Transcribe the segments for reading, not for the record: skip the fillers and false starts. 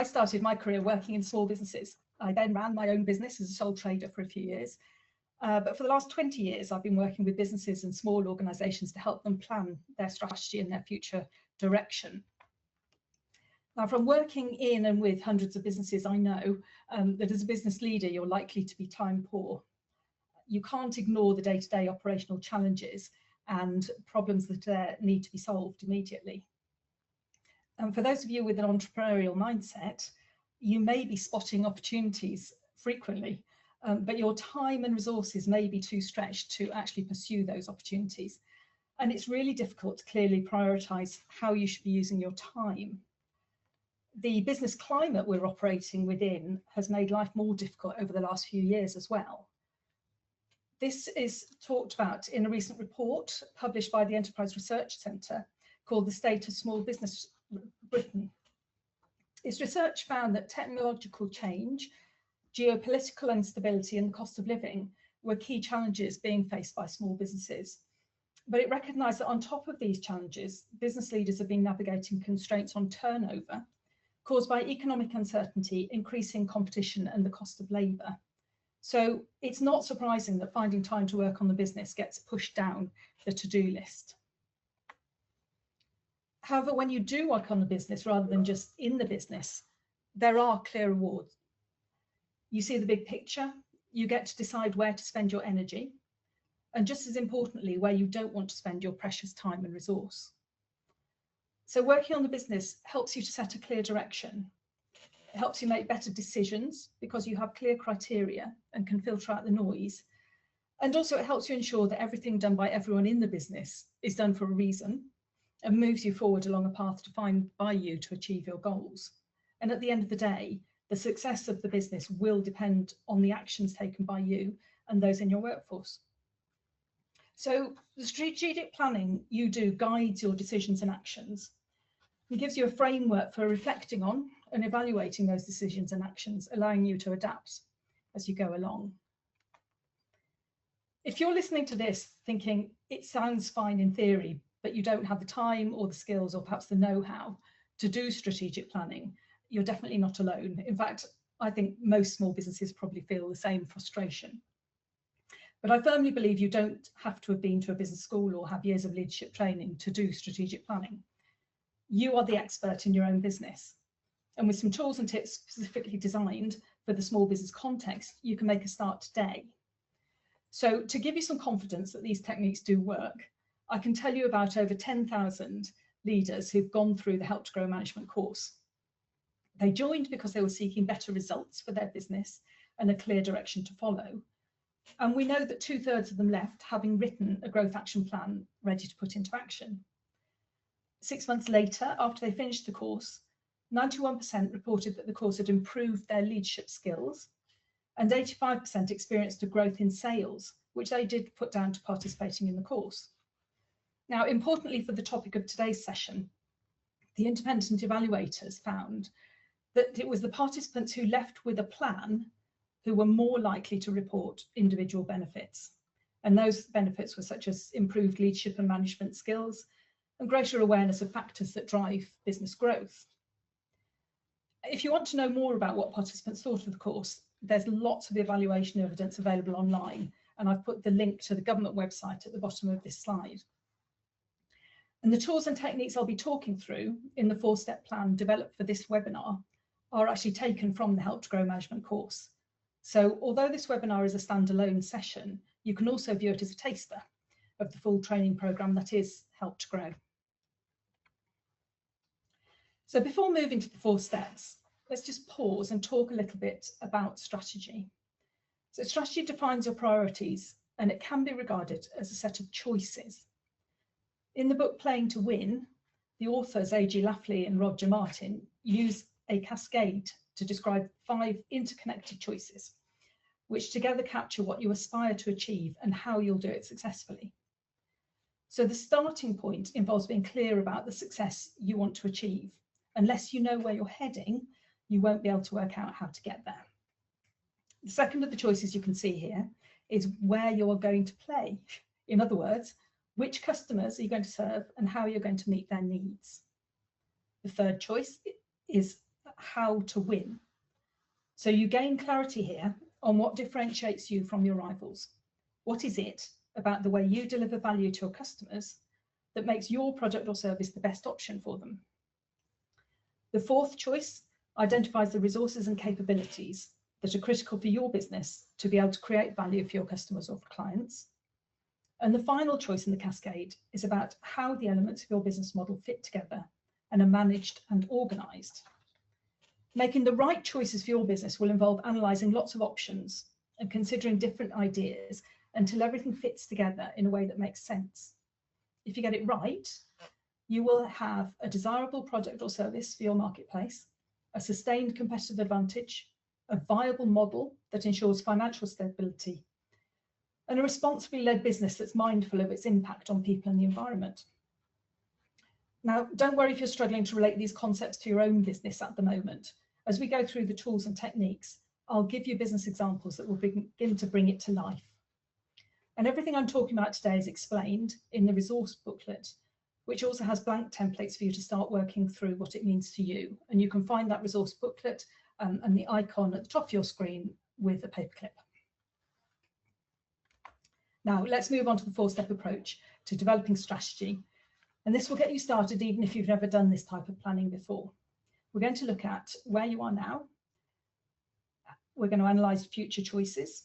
I started my career working in small businesses. I then ran my own business as a sole trader for a few years. But for the last 20 years, I've been working with businesses and small organisations to help them plan their strategy and their future direction. Now, from working in and with hundreds of businesses, I know that as a business leader, you're likely to be time poor. You can't ignore the day-to-day operational challenges and problems that need to be solved immediately. And for those of you with an entrepreneurial mindset, you may be spotting opportunities frequently, but your time and resources may be too stretched to actually pursue those opportunities. And it's really difficult to clearly prioritise how you should be using your time. The business climate we're operating within has made life more difficult over the last few years as well. This is talked about in a recent report published by the Enterprise Research Centre called The State of Small Business Britain. Its research found that technological change, geopolitical instability and the cost of living were key challenges being faced by small businesses. But it recognised that on top of these challenges, business leaders have been navigating constraints on turnover caused by economic uncertainty, increasing competition and the cost of labour. So it's not surprising that finding time to work on the business gets pushed down the to-do list. However, when you do work on the business rather than just in the business, there are clear rewards. You see the big picture, you get to decide where to spend your energy, and just as importantly, where you don't want to spend your precious time and resource. So working on the business helps you to set a clear direction. It helps you make better decisions because you have clear criteria and can filter out the noise. And also it helps you ensure that everything done by everyone in the business is done for a reason and moves you forward along a path defined by you to achieve your goals. And at the end of the day, the success of the business will depend on the actions taken by you and those in your workforce. So the strategic planning you do guides your decisions and actions. It gives you a framework for reflecting on and evaluating those decisions and actions, allowing you to adapt as you go along. If you're listening to this thinking it sounds fine in theory, but you don't have the time or the skills or perhaps the know-how to do strategic planning, you're definitely not alone. In fact, I think most small businesses probably feel the same frustration. But I firmly believe you don't have to have been to a business school or have years of leadership training to do strategic planning. You are the expert in your own business. And with some tools and tips specifically designed for the small business context, you can make a start today. So to give you some confidence that these techniques do work, I can tell you about over 10,000 leaders who've gone through the Help to Grow management course. They joined because they were seeking better results for their business and a clear direction to follow. And we know that 2/3 of them left having written a growth action plan ready to put into action. 6 months later, after they finished the course, 91% reported that the course had improved their leadership skills, and 85% experienced a growth in sales, which they did put down to participating in the course. Now, importantly for the topic of today's session, the independent evaluators found that it was the participants who left with a plan who were more likely to report individual benefits. And those benefits were such as improved leadership and management skills and greater awareness of factors that drive business growth. If you want to know more about what participants thought of the course, there's lots of evaluation evidence available online, and I've put the link to the government website at the bottom of this slide. And the tools and techniques I'll be talking through in the 4-step plan developed for this webinar are actually taken from the Help to Grow management course. So although this webinar is a standalone session, you can also view it as a taster of the full training programme that is Help to Grow. So before moving to the 4 steps, let's just pause and talk a little bit about strategy. So strategy defines your priorities, and it can be regarded as a set of choices. In the book Playing to Win, the authors A.G. Lafley and Roger Martin use a cascade to describe 5 interconnected choices, which together capture what you aspire to achieve and how you'll do it successfully. So the starting point involves being clear about the success you want to achieve. Unless you know where you're heading, you won't be able to work out how to get there. The second of the choices you can see here is where you're going to play. In other words, which customers are you going to serve and how you're going to meet their needs. The third choice is how to win. So you gain clarity here on what differentiates you from your rivals. What is it about the way you deliver value to your customers that makes your product or service the best option for them? The fourth choice identifies the resources and capabilities that are critical for your business to be able to create value for your customers or for clients. And the final choice in the cascade is about how the elements of your business model fit together and are managed and organised. Making the right choices for your business will involve analysing lots of options and considering different ideas until everything fits together in a way that makes sense. If you get it right, you will have a desirable product or service for your marketplace, a sustained competitive advantage, a viable model that ensures financial stability, and a responsibly led business that's mindful of its impact on people and the environment. Now, don't worry if you're struggling to relate these concepts to your own business at the moment. As we go through the tools and techniques, I'll give you business examples that will begin to bring it to life. And everything I'm talking about today is explained in the resource booklet, which also has blank templates for you to start working through what it means to you. And you can find that resource booklet and the icon at the top of your screen with a paperclip. Now, let's move on to the four-step approach to developing strategy. And this will get you started even if you've never done this type of planning before. We're going to look at where you are now. We're going to analyse future choices,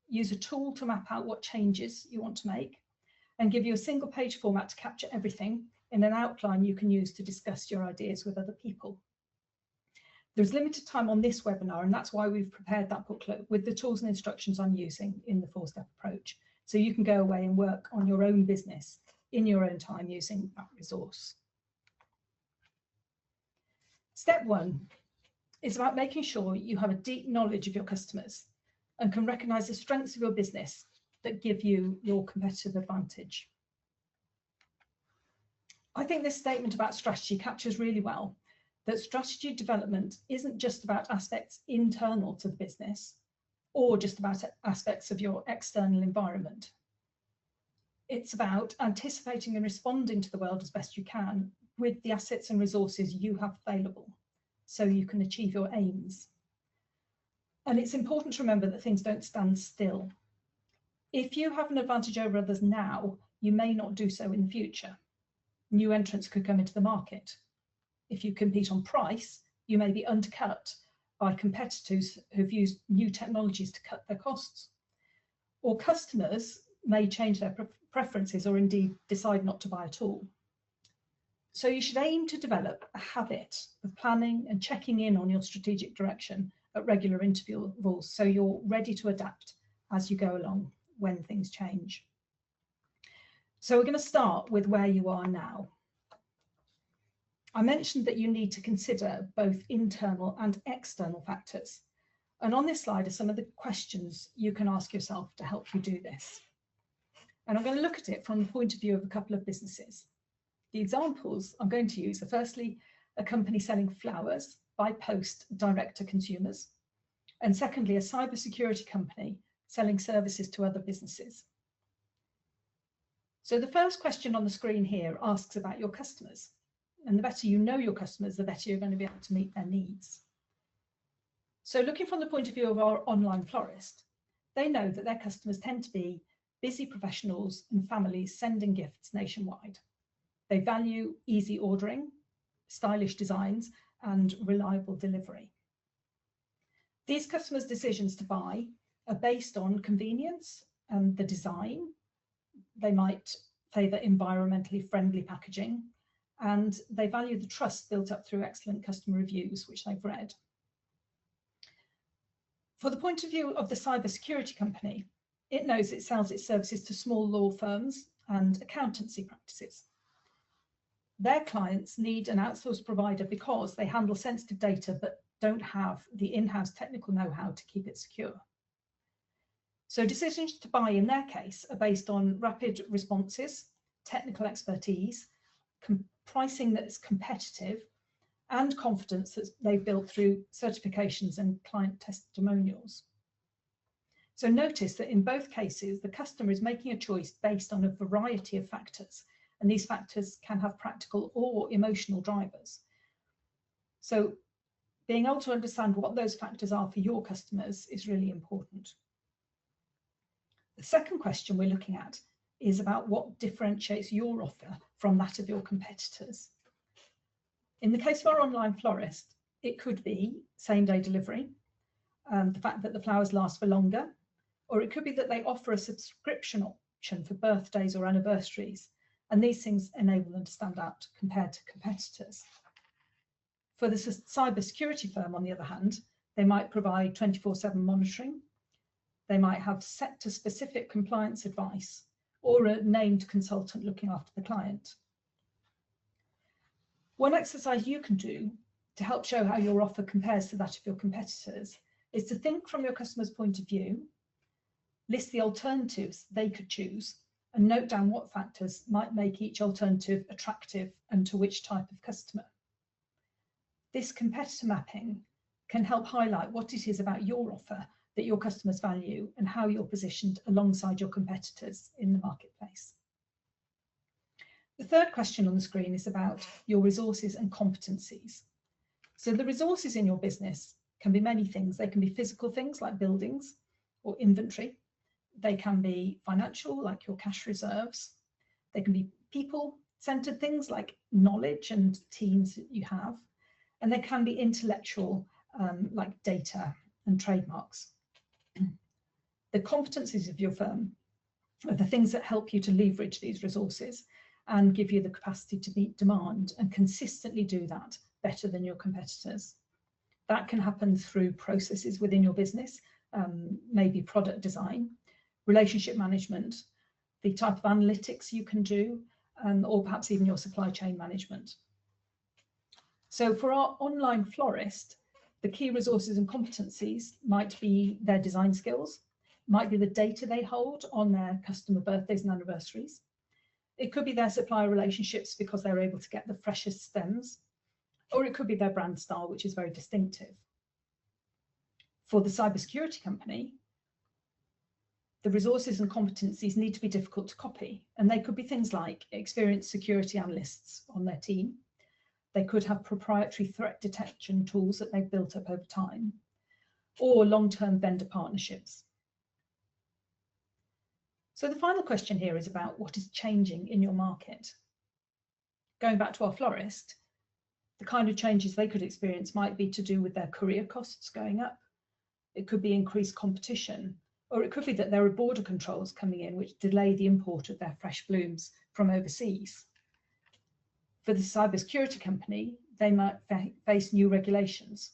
use a tool to map out what changes you want to make, and give you a single page format to capture everything in an outline you can use to discuss your ideas with other people. There's limited time on this webinar, and that's why we've prepared that booklet with the tools and instructions I'm using in the four-step approach. So you can go away and work on your own business in your own time using that resource. Step one is about making sure you have a deep knowledge of your customers and can recognise the strengths of your business that give you your competitive advantage. I think this statement about strategy captures really well that strategy development isn't just about aspects internal to the business or just about aspects of your external environment. It's about anticipating and responding to the world as best you can with the assets and resources you have available so you can achieve your aims. And it's important to remember that things don't stand still. If you have an advantage over others now, you may not do so in the future. New entrants could come into the market. If you compete on price, you may be undercut by competitors who've used new technologies to cut their costs. Or customers may change their preferences or indeed decide not to buy at all. So you should aim to develop a habit of planning and checking in on your strategic direction at regular intervals so you're ready to adapt as you go along when things change. So we're going to start with where you are now. I mentioned that you need to consider both internal and external factors. And on this slide are some of the questions you can ask yourself to help you do this. And I'm going to look at it from the point of view of a couple of businesses. The examples I'm going to use are firstly, a company selling flowers by post direct to consumers. And secondly, a cybersecurity company selling services to other businesses. So the first question on the screen here asks about your customers. And the better you know your customers, the better you're going to be able to meet their needs. So looking from the point of view of our online florist, they know that their customers tend to be busy professionals and families sending gifts nationwide. They value easy ordering, stylish designs, and reliable delivery. These customers' decisions to buy are based on convenience and the design. They might favour environmentally friendly packaging, and they value the trust built up through excellent customer reviews, which they've read. For the point of view of the cybersecurity company, it knows it sells its services to small law firms and accountancy practices. Their clients need an outsourced provider because they handle sensitive data but don't have the in-house technical know-how to keep it secure. So decisions to buy in their case are based on rapid responses, technical expertise, pricing that's competitive, and confidence that they've built through certifications and client testimonials. So notice that in both cases, the customer is making a choice based on a variety of factors, and these factors can have practical or emotional drivers. So being able to understand what those factors are for your customers is really important. The second question we're looking at is about what differentiates your offer from that of your competitors. In the case of our online florist, it could be same-day delivery, the fact that the flowers last for longer, or it could be that they offer a subscription option for birthdays or anniversaries, and these things enable them to stand out compared to competitors. For the cybersecurity firm, on the other hand, they might provide 24/7 monitoring, they might have sector-specific compliance advice, or a named consultant looking after the client. One exercise you can do to help show how your offer compares to that of your competitors is to think from your customer's point of view, list the alternatives they could choose, and note down what factors might make each alternative attractive and to which type of customer. This competitor mapping can help highlight what it is about your offer that your customers value and how you're positioned alongside your competitors in the marketplace. The third question on the screen is about your resources and competencies. So the resources in your business can be many things. They can be physical things like buildings or inventory. They can be financial, like your cash reserves. They can be people-centered things like knowledge and teams that you have. And they can be intellectual, like data and trademarks. The competencies of your firm are the things that help you to leverage these resources and give you the capacity to meet demand and consistently do that better than your competitors. That can happen through processes within your business, maybe product design, relationship management, the type of analytics you can do, or perhaps even your supply chain management. So for our online florist, the key resources and competencies might be their design skills, might be the data they hold on their customer birthdays and anniversaries. It could be their supplier relationships because they're able to get the freshest stems, or it could be their brand style, which is very distinctive. For the cybersecurity company, the resources and competencies need to be difficult to copy, and they could be things like experienced security analysts on their team. They could have proprietary threat detection tools that they've built up over time, or long-term vendor partnerships. So the final question here is about what is changing in your market. Going back to our florist, the kind of changes they could experience might be to do with their courier costs going up. It could be increased competition, or it could be that there are border controls coming in which delay the import of their fresh blooms from overseas. For the cybersecurity company, they might face new regulations.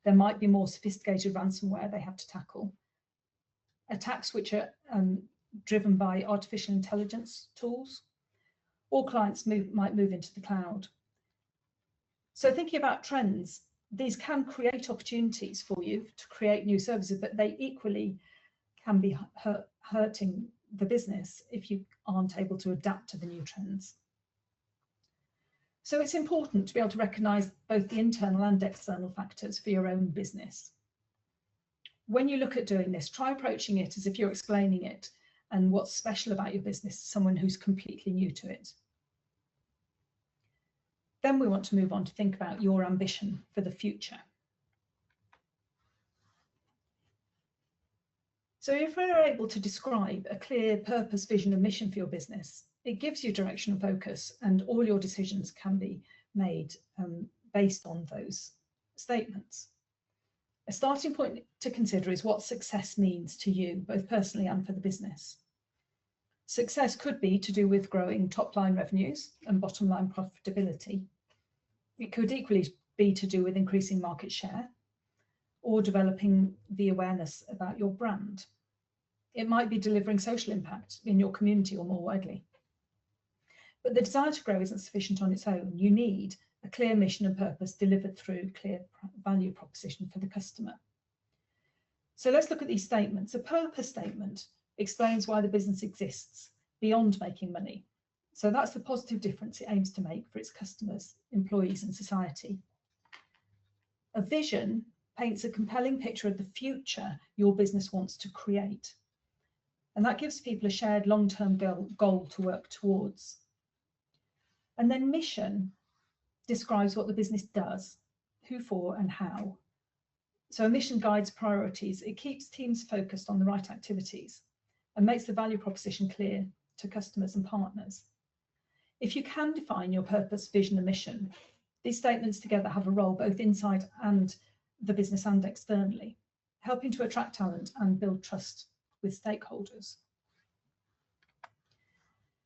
There might be more sophisticated ransomware they have to tackle, attacks which are driven by artificial intelligence tools, or clients might move into the cloud. So thinking about trends, these can create opportunities for you to create new services, but they equally can be hurting the business if you aren't able to adapt to the new trends. So it's important to be able to recognise both the internal and external factors for your own business. When you look at doing this, try approaching it as if you're explaining it and what's special about your business to someone who's completely new to it. Then we want to move on to think about your ambition for the future. So if we're able to describe a clear purpose, vision and mission for your business, it gives you direction and focus, and all your decisions can be made based on those statements. A starting point to consider is what success means to you, both personally and for the business. Success could be to do with growing top-line revenues and bottom-line profitability. It could equally be to do with increasing market share or developing the awareness about your brand. It might be delivering social impact in your community or more widely. But the desire to grow isn't sufficient on its own. You need a clear mission and purpose delivered through clear value proposition for the customer. So let's look at these statements. A purpose statement explains why the business exists beyond making money. So that's the positive difference it aims to make for its customers, employees and society. A vision paints a compelling picture of the future your business wants to create. And that gives people a shared long-term goal to work towards. And then mission describes what the business does. who for and how. So a mission guides priorities. It keeps teams focused on the right activities and makes the value proposition clear to customers and partners. If you can define your purpose, vision and mission, these statements together have a role both inside and the business and externally, helping to attract talent and build trust with stakeholders.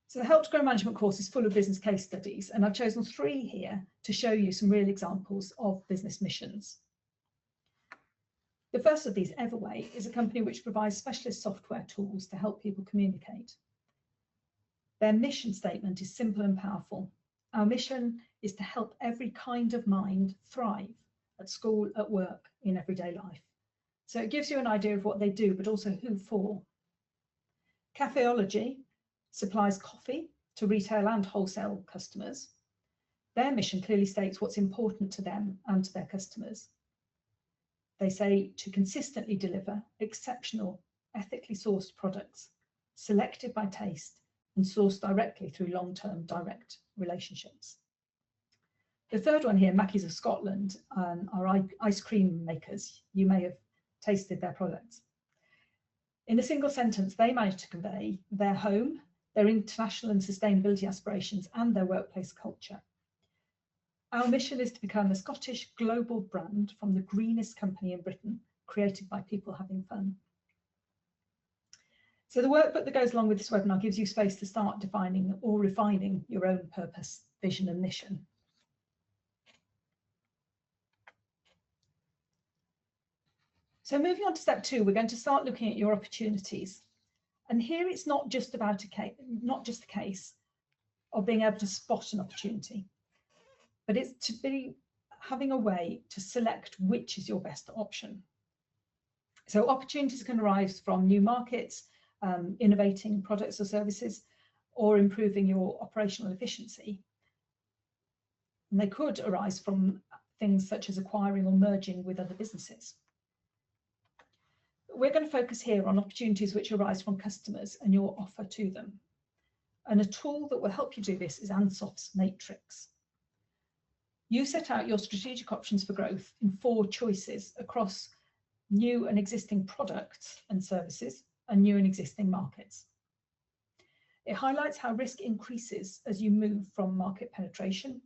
So the Help to Grow Management course is full of business case studies, and I've chosen 3 here to show you some real examples of business missions. The first of these, Everway, is a company which provides specialist software tools to help people communicate. Their mission statement is simple and powerful. Our mission is to help every kind of mind thrive at school, at work, in everyday life. So it gives you an idea of what they do, but also who for. Cafeology supplies coffee to retail and wholesale customers. Their mission clearly states what's important to them and to their customers. They say to consistently deliver exceptional, ethically sourced products, selected by taste and sourced directly through long-term direct relationships. The third one here, Mackie's of Scotland, are ice cream makers. You may have tasted their products. In a single sentence, they managed to convey their home, their international and sustainability aspirations, and their workplace culture. Our mission is to become a Scottish global brand from the greenest company in Britain, created by people having fun. So the workbook that goes along with this webinar gives you space to start defining or refining your own purpose, vision and mission. So moving on to step 2, we're going to start looking at your opportunities. And here it's not just about the case of being able to spot an opportunity, but it's to be having a way to select which is your best option. So opportunities can arise from new markets, innovating products or services, or improving your operational efficiency. And they could arise from things such as acquiring or merging with other businesses. We're going to focus here on opportunities which arise from customers and your offer to them. And a tool that will help you do this is Ansoff's Matrix. You set out your strategic options for growth in 4 choices across new and existing products and services and new and existing markets. It highlights how risk increases as you move from market penetration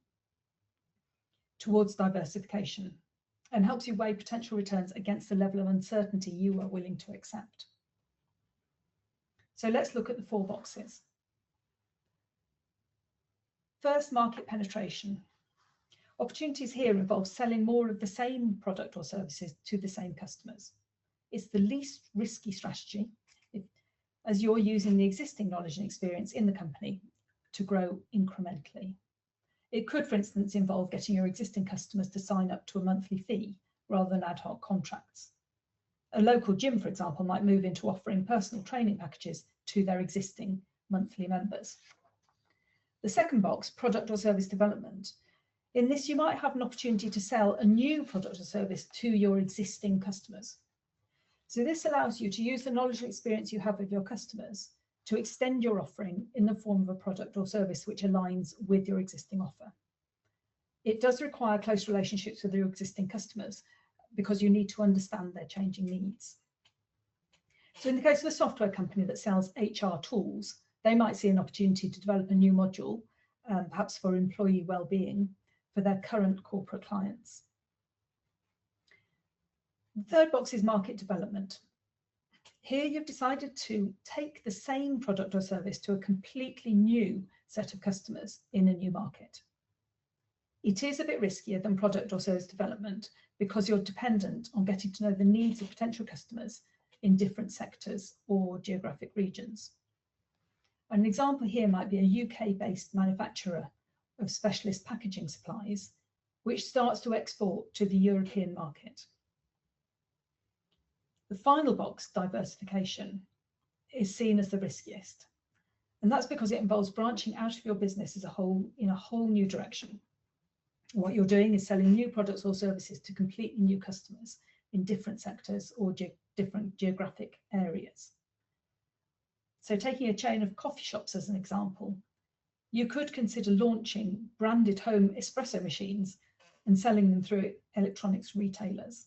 towards diversification, and helps you weigh potential returns against the level of uncertainty you are willing to accept. So let's look at the 4 boxes. First, market penetration. Opportunities here involve selling more of the same product or services to the same customers. It's the least risky strategy as you're using the existing knowledge and experience in the company to grow incrementally. It could, for instance, involve getting your existing customers to sign up to a monthly fee rather than ad hoc contracts. A local gym, for example, might move into offering personal training packages to their existing monthly members. The second box, product or service development. In this, you might have an opportunity to sell a new product or service to your existing customers. So this allows you to use the knowledge and experience you have with your customers to extend your offering in the form of a product or service which aligns with your existing offer. It does require close relationships with your existing customers because you need to understand their changing needs. So in the case of a software company that sells HR tools, they might see an opportunity to develop a new module, perhaps for employee well-being, for their current corporate clients. The third box is market development. Here you've decided to take the same product or service to a completely new set of customers in a new market. It is a bit riskier than product or service development because you're dependent on getting to know the needs of potential customers in different sectors or geographic regions. An example here might be a UK-based manufacturer of specialist packaging supplies, which starts to export to the European market. The final box, diversification, is seen as the riskiest. And that's because it involves branching out of your business as a whole in a whole new direction. What you're doing is selling new products or services to completely new customers in different sectors or different geographic areas. So taking a chain of coffee shops as an example, you could consider launching branded home espresso machines and selling them through electronics retailers.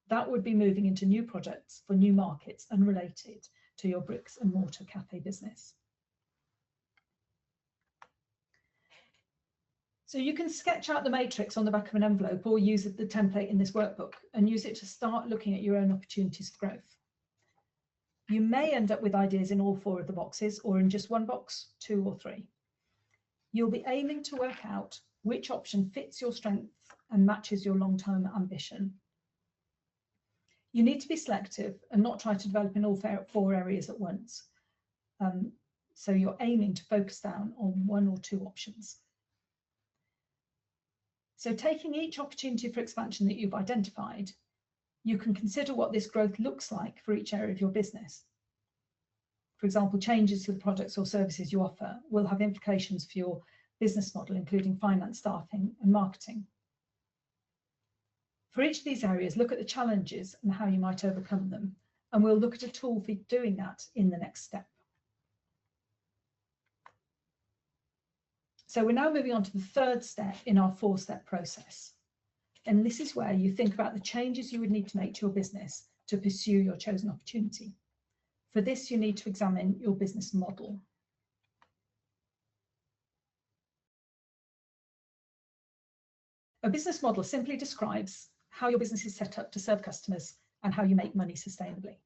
That would be moving into new products for new markets unrelated to your bricks and mortar cafe business. So you can sketch out the matrix on the back of an envelope or use the template in this workbook and use it to start looking at your own opportunities for growth. You may end up with ideas in all 4 of the boxes or in just one box, 2 or 3. You'll be aiming to work out which option fits your strength and matches your long-term ambition. You need to be selective and not try to develop in all 4 areas at once. So you're aiming to focus down on 1 or 2 options. So taking each opportunity for expansion that you've identified, you can consider what this growth looks like for each area of your business. For example, changes to the products or services you offer will have implications for your business model, including finance, staffing, and marketing. For each of these areas, look at the challenges and how you might overcome them, and we'll look at a tool for doing that in the next step. So we're now moving on to the 3rd step in our 4-step process. And this is where you think about the changes you would need to make to your business to pursue your chosen opportunity. For this, you need to examine your business model. A business model simply describes how your business is set up to serve customers and how you make money sustainably.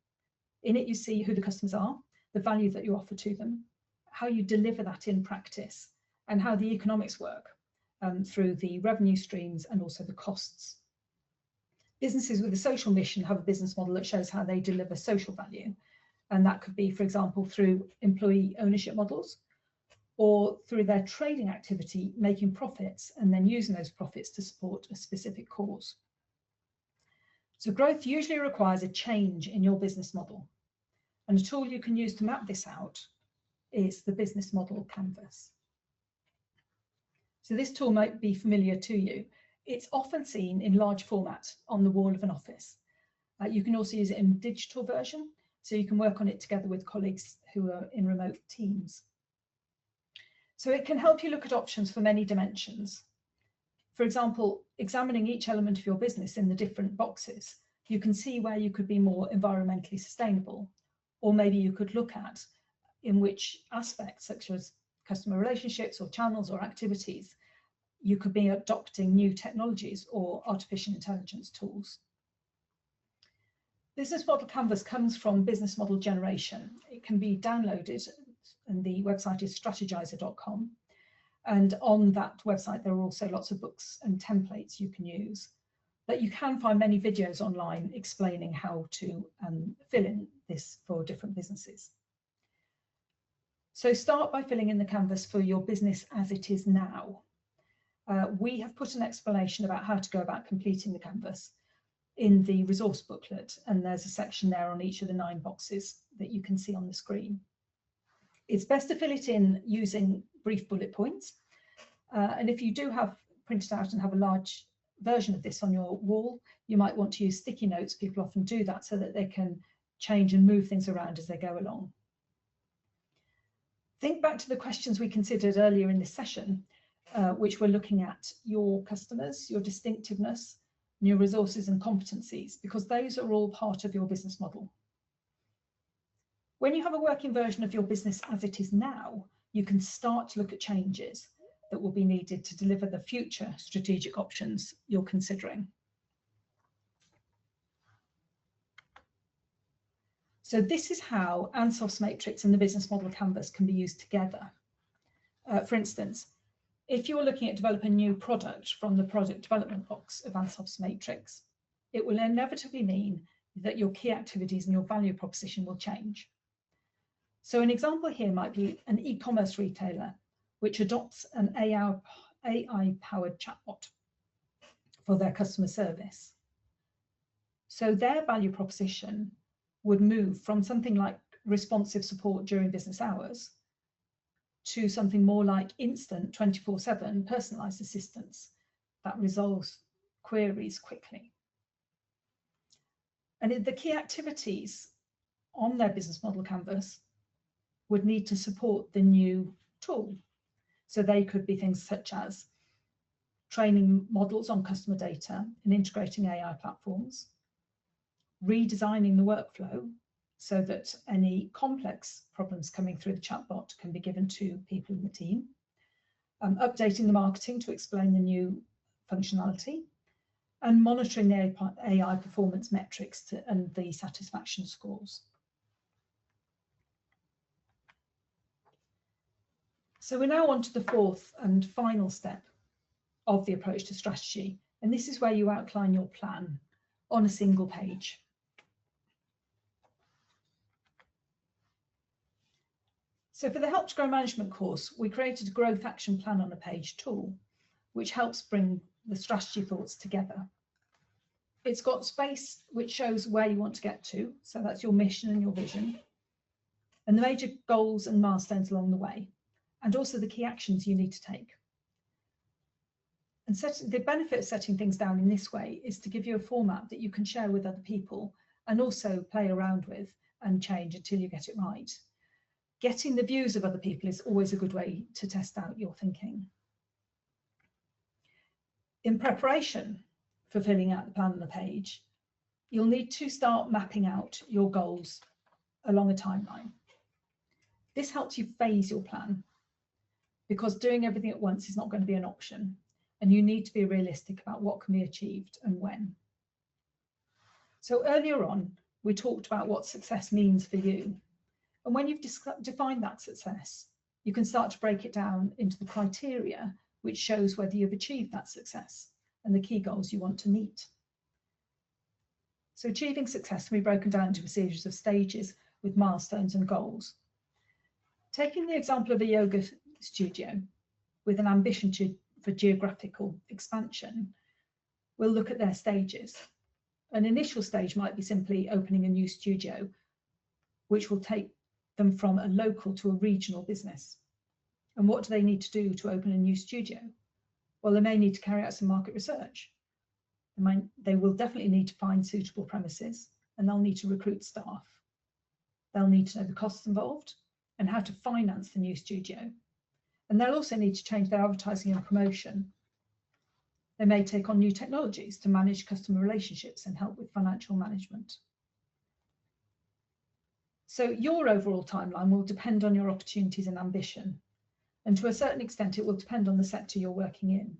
In it, you see who the customers are, the value that you offer to them, how you deliver that in practice, and how the economics work through the revenue streams and also the costs. Businesses with a social mission have a business model that shows how they deliver social value. And that could be, for example, through employee ownership models or through their trading activity, making profits and then using those profits to support a specific cause. So growth usually requires a change in your business model. And a tool you can use to map this out is the business model canvas. So this tool might be familiar to you. It's often seen in large format on the wall of an office. You can also use it in digital version, so you can work on it together with colleagues who are in remote teams. So it can help you look at options for many dimensions. For example, examining each element of your business in the different boxes, you can see where you could be more environmentally sustainable, or maybe you could look at in which aspects, such as customer relationships or channels or activities, you could be adopting new technologies or artificial intelligence tools. Business Model Canvas comes from Business Model Generation. It can be downloaded, and the website is strategizer.com. And on that website, there are also lots of books and templates you can use. But you can find many videos online explaining how to fill in this for different businesses. So start by filling in the canvas for your business as it is now. We have put an explanation about how to go about completing the canvas in the resource booklet, and there's a section there on each of the 9 boxes that you can see on the screen. It's best to fill it in using brief bullet points. And if you do have printed out and have a large version of this on your wall, you might want to use sticky notes. People often do that so that they can change and move things around as they go along. Think back to the questions we considered earlier in this session, which were looking at your customers, your distinctiveness, your resources and competencies, because those are all part of your business model. When you have a working version of your business as it is now, you can start to look at changes that will be needed to deliver the future strategic options you're considering. So this is how Ansoff's matrix and the business model canvas can be used together. For instance, if you're looking at developing a new product from the product development box of Ansoff's matrix, it will inevitably mean that your key activities and your value proposition will change. So an example here might be an e-commerce retailer which adopts an AI-powered chatbot for their customer service. So their value proposition would move from something like responsive support during business hours to something more like instant 24/7 personalized assistance that resolves queries quickly. And the key activities on their business model canvas would need to support the new tool. So they could be things such as training models on customer data and integrating AI platforms, redesigning the workflow so that any complex problems coming through the chatbot can be given to people in the team, updating the marketing to explain the new functionality, and monitoring the AI performance metrics and the satisfaction scores. So we're now on to the fourth and final step of the approach to strategy, and this is where you outline your plan on a single page. So for the Help to Grow Management course, we created a growth action plan on a page tool, which helps bring the strategy thoughts together. It's got space which shows where you want to get to, so that's your mission and your vision, and the major goals and milestones along the way, and also the key actions you need to take. And the benefit of setting things down in this way is to give you a format that you can share with other people and also play around with and change until you get it right. Getting the views of other people is always a good way to test out your thinking. In preparation for filling out the plan on the page, you'll need to start mapping out your goals along a timeline. This helps you phase your plan, because doing everything at once is not going to be an option, and you need to be realistic about what can be achieved and when. So earlier on, we talked about what success means for you. And when you've defined that success, you can start to break it down into the criteria which shows whether you've achieved that success and the key goals you want to meet. So achieving success can be broken down into a series of stages with milestones and goals. Taking the example of a yoga studio with an ambition for geographical expansion, we'll look at their stages. An initial stage might be simply opening a new studio, which will take them from a local to a regional business. And what do they need to do to open a new studio? Well, they may need to carry out some market research. They will definitely need to find suitable premises, and they'll need to recruit staff. They'll need to know the costs involved and how to finance the new studio. And they'll also need to change their advertising and promotion. They may take on new technologies to manage customer relationships and help with financial management. So your overall timeline will depend on your opportunities and ambition. And to a certain extent, it will depend on the sector you're working in.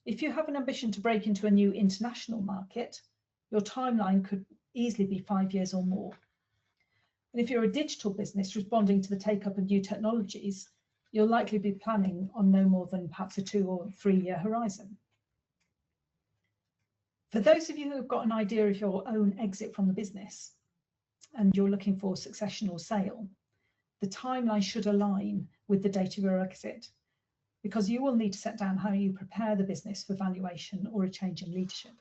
If you have an ambition to break into a new international market, your timeline could easily be 5 years or more. And if you're a digital business responding to the take-up of new technologies, you'll likely be planning on no more than perhaps a 2 or 3 year horizon. For those of you who have got an idea of your own exit from the business and you're looking for succession or sale, the timeline should align with the date of your exit, because you will need to set down how you prepare the business for valuation or a change in leadership.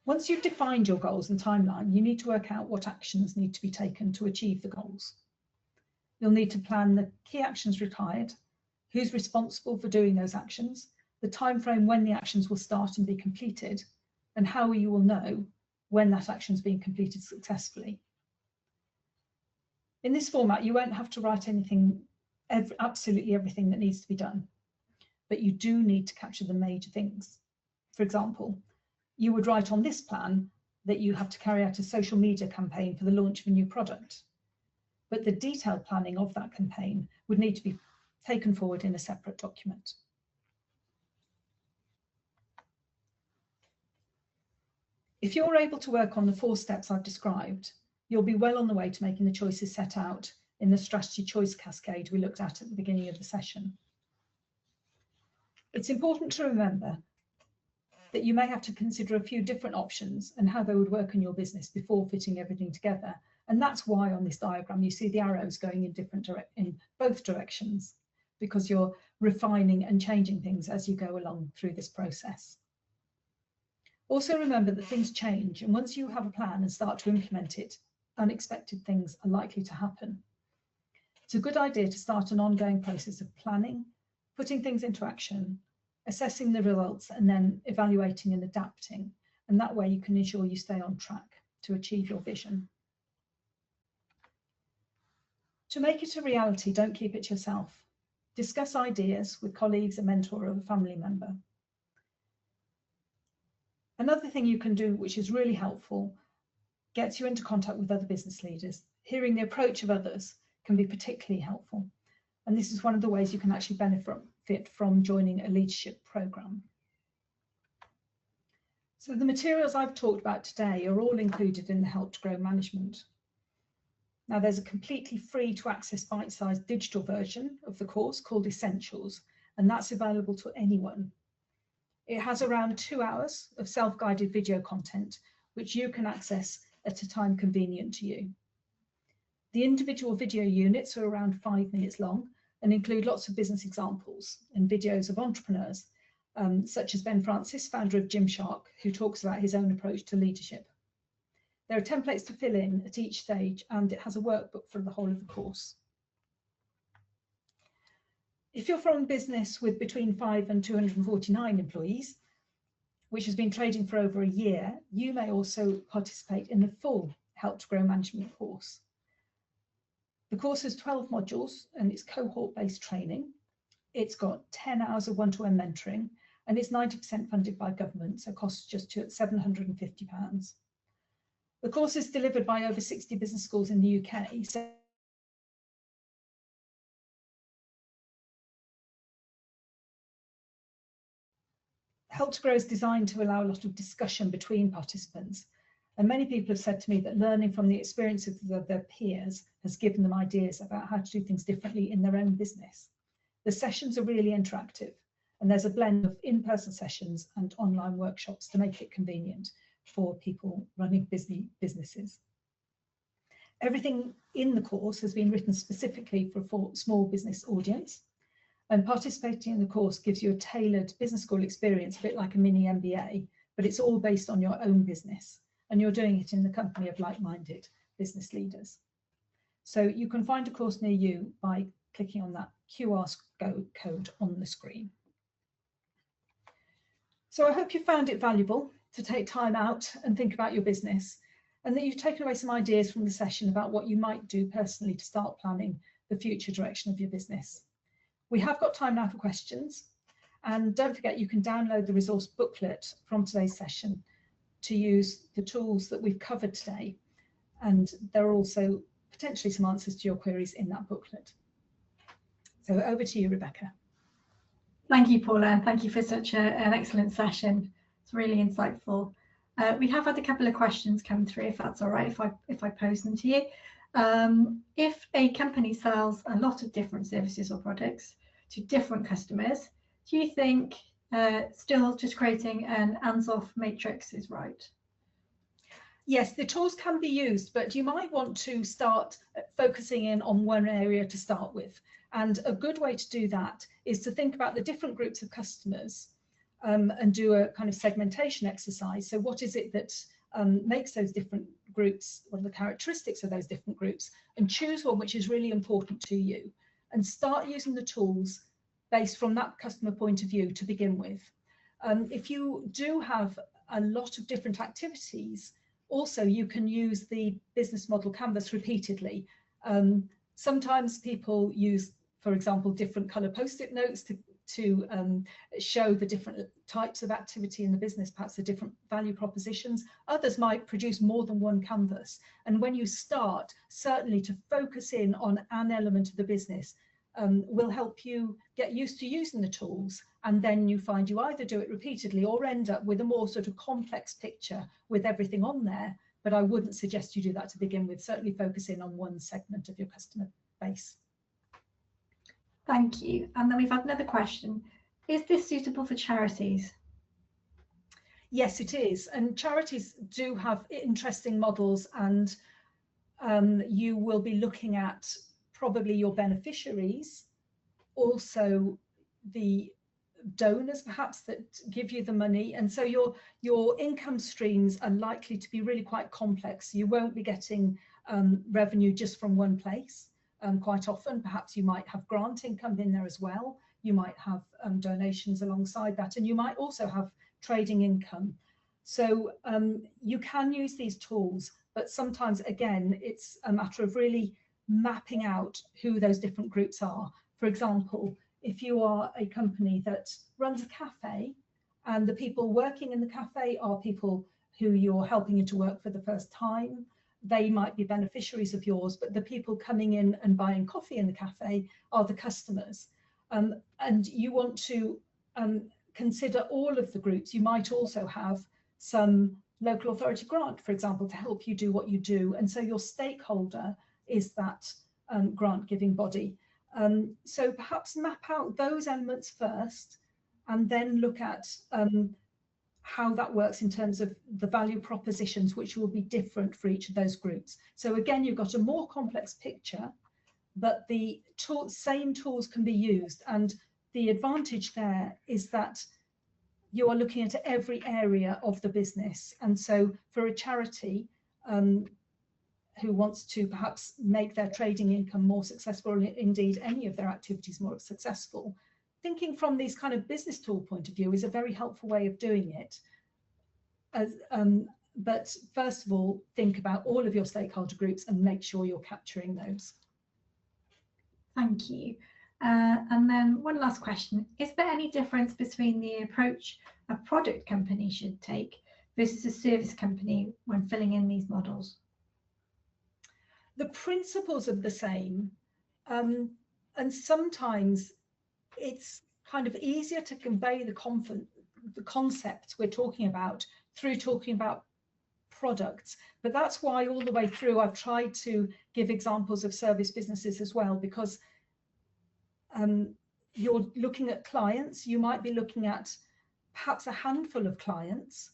Once you've defined your goals and timeline, you need to work out what actions need to be taken to achieve the goals. You'll need to plan the key actions required, who's responsible for doing those actions, the time frame when the actions will start and be completed, and how you will know when that action's been completed successfully. In this format, you won't have to write absolutely everything that needs to be done, but you do need to capture the major things. For example, you would write on this plan that you have to carry out a social media campaign for the launch of a new product, but the detailed planning of that campaign would need to be taken forward in a separate document. If you're able to work on the 4 steps I've described, you'll be well on the way to making the choices set out in the strategy choice cascade we looked at the beginning of the session. It's important to remember that you may have to consider a few different options and how they would work in your business before fitting everything together. And that's why on this diagram you see the arrows going in both directions, because you're refining and changing things as you go along through this process. Also remember that things change, and once you have a plan and start to implement it, unexpected things are likely to happen. It's a good idea to start an ongoing process of planning, putting things into action, assessing the results, and then evaluating and adapting. And that way you can ensure you stay on track to achieve your vision. To make it a reality, don't keep it to yourself. Discuss ideas with colleagues, a mentor, or a family member. Another thing you can do, which is really helpful, gets you into contact with other business leaders. Hearing the approach of others can be particularly helpful. And this is one of the ways you can actually benefit from joining a leadership program. So the materials I've talked about today are all included in the Help to Grow Management. Now there's a completely free to access bite-sized digital version of the course called Essentials, and that's available to anyone. It has around 2 hours of self-guided video content, which you can access at a time convenient to you. The individual video units are around 5 minutes long and include lots of business examples and videos of entrepreneurs, such as Ben Francis, founder of Gymshark, who talks about his own approach to leadership. There are templates to fill in at each stage, and it has a workbook for the whole of the course. If you're from a business with between 5 and 249 employees, which has been trading for over a year, you may also participate in the full Help to Grow Management course. The course has 12 modules and it's cohort-based training. It's got 10 hours of one-to-one mentoring, and it's 90% funded by government, so costs just £750. The course is delivered by over 60 business schools in the UK. So Help to Grow is designed to allow a lot of discussion between participants. And many people have said to me that learning from the experiences of their peers has given them ideas about how to do things differently in their own business. The sessions are really interactive, and there's a blend of in-person sessions and online workshops to make it convenient for people running busy businesses. Everything in the course has been written specifically for a small business audience, and participating in the course gives you a tailored business school experience, a bit like a mini MBA, but it's all based on your own business, and you're doing it in the company of like-minded business leaders. So you can find a course near you by clicking on that QR code on the screen. So I hope you found it valuable to take time out and think about your business, and that you've taken away some ideas from the session about what you might do personally to start planning the future direction of your business. We have got time now for questions, and don't forget you can download the resource booklet from today's session to use the tools that we've covered today, and there are also potentially some answers to your queries in that booklet. So over to you, Rebecca. Thank you, Paula, and thank you for such an excellent session. It's really insightful. We have had a couple of questions come through, if that's all right, if I pose them to you. If a company sells a lot of different services or products to different customers, do you think still just creating an hands-off matrix is right? Yes, the tools can be used, but you might want to start focusing in on one area to start with. And a good way to do that is to think about the different groups of customers and do a kind of segmentation exercise. So what is it that makes those different groups, what are the characteristics of those different groups, and choose one which is really important to you, and start using the tools based from that customer point of view to begin with. If you do have a lot of different activities, also you can use the business model canvas repeatedly. Sometimes people use, for example, different color post-it notes to show the different types of activity in the business, perhaps the different value propositions. Others might produce more than one canvas. And when you start, certainly to focus in on an element of the business will help you get used to using the tools. And then you find you either do it repeatedly or end up with a more sort of complex picture with everything on there. But I wouldn't suggest you do that to begin with. Certainly focus in on one segment of your customer base. Thank you. And then we've had another question. Is this suitable for charities? Yes, it is. And charities do have interesting models, and you will be looking at probably your beneficiaries, also the donors perhaps that give you the money. And so your income streams are likely to be really quite complex. You won't be getting revenue just from one place. Quite often, perhaps you might have grant income in there as well. You might have donations alongside that, and you might also have trading income. So you can use these tools, but sometimes, again, it's a matter of really mapping out who those different groups are. For example, if you are a company that runs a cafe and the people working in the cafe are people who you're helping into work for the first time, they might be beneficiaries of yours, but the people coming in and buying coffee in the cafe are the customers. And you want to consider all of the groups. You might also have some local authority grant, for example, to help you do what you do. And so your stakeholder is that grant giving body. So perhaps map out those elements first and then look at how that works in terms of the value propositions, which will be different for each of those groups. So again, you've got a more complex picture, but the same tools can be used. And the advantage there is that you are looking at every area of the business. And so for a charity who wants to perhaps make their trading income more successful, or indeed any of their activities more successful, thinking from these kind of business tool point of view is a very helpful way of doing it. But first of all, think about all of your stakeholder groups and make sure you're capturing those. Thank you. And then one last question. Is there any difference between the approach a product company should take versus a service company when filling in these models? The principles are the same, and sometimes it's kind of easier to convey the concept we're talking about through talking about products. But that's why all the way through I've tried to give examples of service businesses as well, because you're looking at clients. You might be looking at perhaps a handful of clients,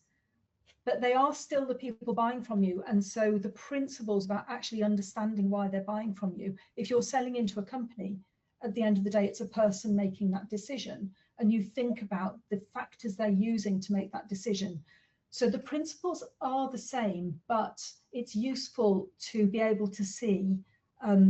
but they are still the people buying from you. And so the principles about actually understanding why they're buying from you. If you're selling into a company, at the end of the day, it's a person making that decision, and you think about the factors they're using to make that decision. So the principles are the same, but it's useful to be able to see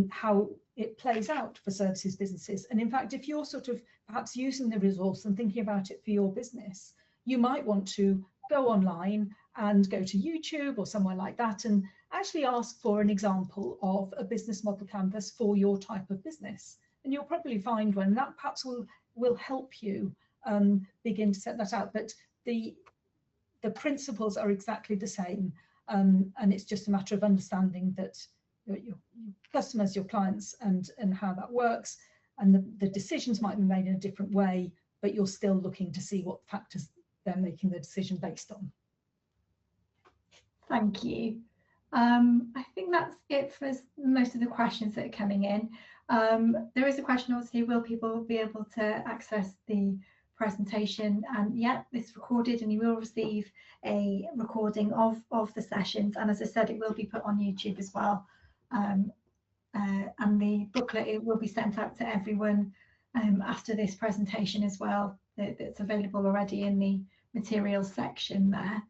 how it plays out for services businesses. And in fact, if you're sort of perhaps using the resource and thinking about it for your business, you might want to go online and go to YouTube or somewhere like that and actually ask for an example of a business model canvas for your type of business. And you'll probably find one that perhaps will help you begin to set that out. But the principles are exactly the same, and it's just a matter of understanding that your customers, your clients, and how that works, and the decisions might be made in a different way, but you're still looking to see what factors they're making the decision based on. Thank you. I think that's it for most of the questions that are coming in. There is a question, obviously, will people be able to access the presentation? And yeah, it's recorded, and you will receive a recording of the sessions. And as I said, it will be put on YouTube as well. And the booklet, it will be sent out to everyone after this presentation as well. It's available already in the materials section there.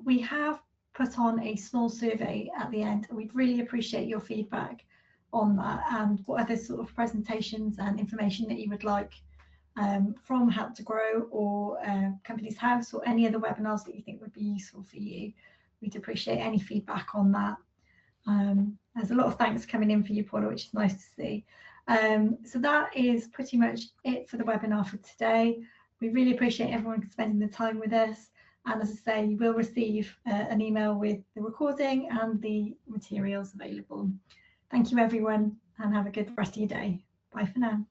We have put on a small survey at the end, and we'd really appreciate your feedback on that, and what other sort of presentations and information that you would like from Help to Grow or Companies House, or any other webinars that you think would be useful for you. We'd appreciate any feedback on that. There's a lot of thanks coming in for you, Paula, which is nice to see. So that is pretty much it for the webinar for today. We really appreciate everyone spending the time with us. And as I say, you will receive an email with the recording and the materials available. Thank you, everyone, and have a good rest of your day. Bye for now.